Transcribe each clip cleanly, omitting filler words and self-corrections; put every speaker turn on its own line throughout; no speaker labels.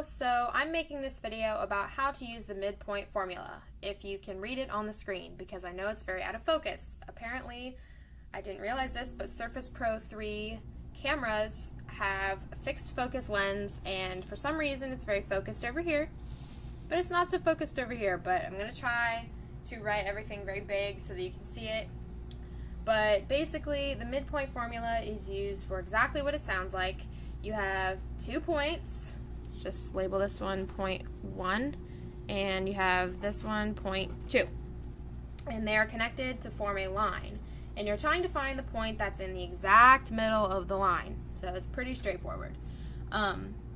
so I'm making this video about how to use the midpoint formula, if you can read it on the screen, because I know it's very out of focus. Apparently, I didn't realize this, but Surface Pro 3 cameras have a fixed focus lens, and for some reason it's very focused over here, but it's not so focused over here. But I'm going to try to write everything very big so that you can see it. But basically, the midpoint formula is used for exactly what it sounds like. You have 2 points. Let's just label this one point 1, and you have this one point 2. And they are connected to form a line. And you're trying to find the point that's in the exact middle of the line. So it's pretty straightforward.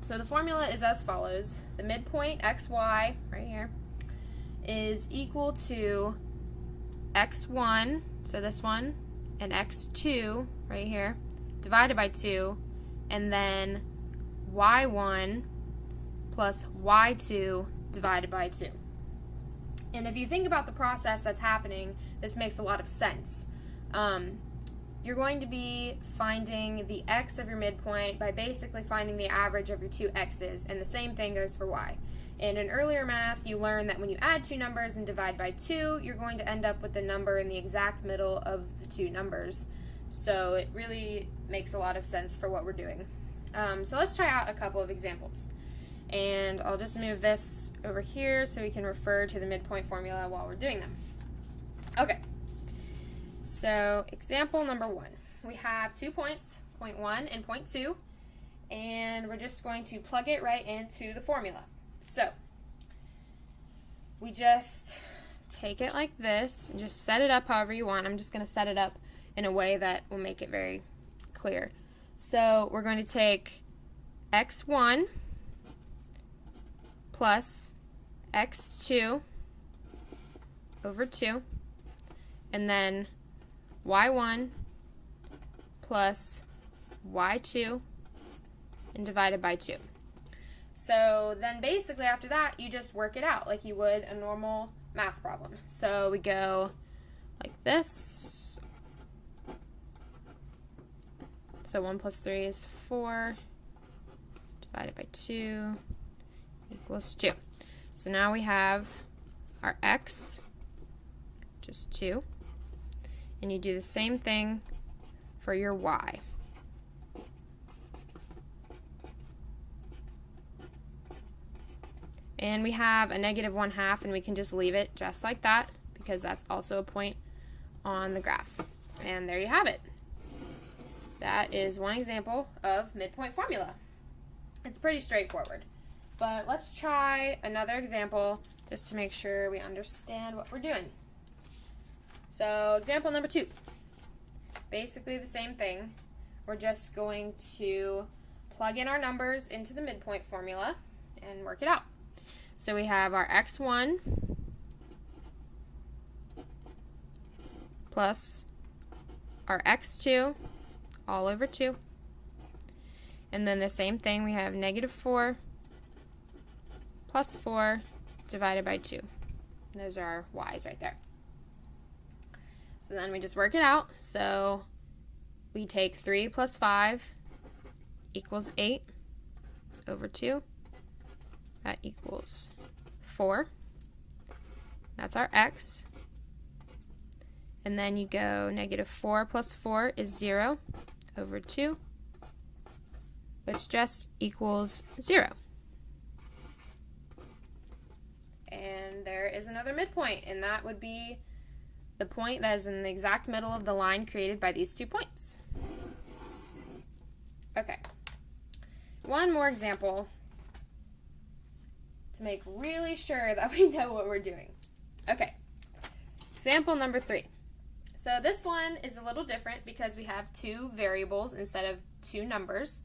So the formula is as follows. The midpoint, xy, right here, is equal to x1, so this one, and x2, right here, divided by 2, and then y1 plus y2 divided by 2. And if you think about the process that's happening, this makes a lot of sense. You're going to be finding the x of your midpoint by basically finding the average of your two x's, and the same thing goes for y. And in earlier math, you learned that when you add two numbers and divide by 2, you're going to end up with the number in the exact middle of the two numbers. So it really makes a lot of sense for what we're doing. So let's try out a couple of examples. And I'll just move this over here so we can refer to the midpoint formula while we're doing them. Okay. So example number 1. We have 2 points, point 1 and point 2, and we're just going to plug it right into the formula. So we just take it like this and just set it up however you want. I'm just going to set it up in a way that will make it very clear. So we're going to take x1 plus x2 over 2, and then y1 plus y2 and divided by 2. So then basically after that, you just work it out like you would a normal math problem. So we go like this. So 1 plus 3 is 4, divided by 2 equals 2. So now we have our x, just 2. And you do the same thing for your y. And we have a negative 1/2, and we can just leave it just like that because that's also a point on the graph. And there you have it. That is one example of midpoint formula. It's pretty straightforward. But let's try another example just to make sure we understand what we're doing. So example number 2. Basically the same thing. We're just going to plug in our numbers into the midpoint formula and work it out. So we have our x1 plus our x2 all over 2. And then the same thing, we have negative 4 plus 4 divided by 2. And those are our y's right there. So then we just work it out. So we take 3 plus 5 equals 8 over 2. That equals 4. That's our x. And then you go negative 4 plus 4 is 0 over 2, which just equals 0. And there is another midpoint, and that would be the point that is in the exact middle of the line created by these 2 points. Okay. One more example to make really sure that we know what we're doing. Okay. Example number 3. So this one is a little different because we have 2 variables instead of 2 numbers.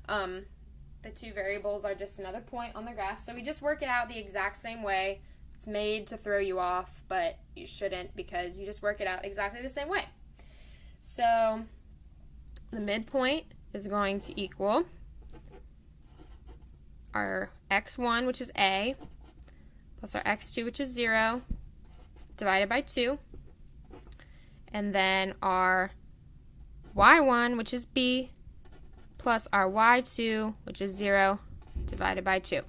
The 2 variables are just another point on the graph, so we just work it out the exact same way. It's made to throw you off, but you shouldn't because you just work it out exactly the same way. So the midpoint is going to equal our x1, which is a, plus our x2, which is 0, divided by 2. And then our y1, which is b, plus our y2, which is 0, divided by 2.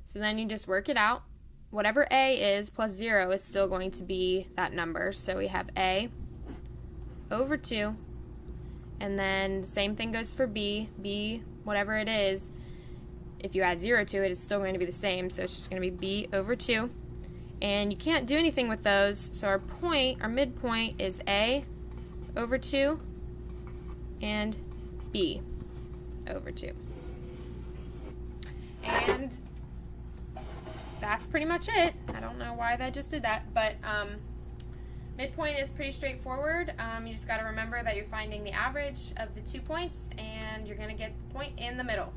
So then you just work it out. Whatever a is plus 0 is still going to be that number. So we have a over 2, and then the same thing goes for b. b, whatever it is, if you add 0 to it, it's still going to be the same, so it's just going to be b over 2. And you can't do anything with those, so our midpoint is a over 2 and b over 2. And that's pretty much it. I don't know why that just did that, but midpoint is pretty straightforward. You just got to remember that you're finding the average of the 2 points, and you're going to get the point in the middle.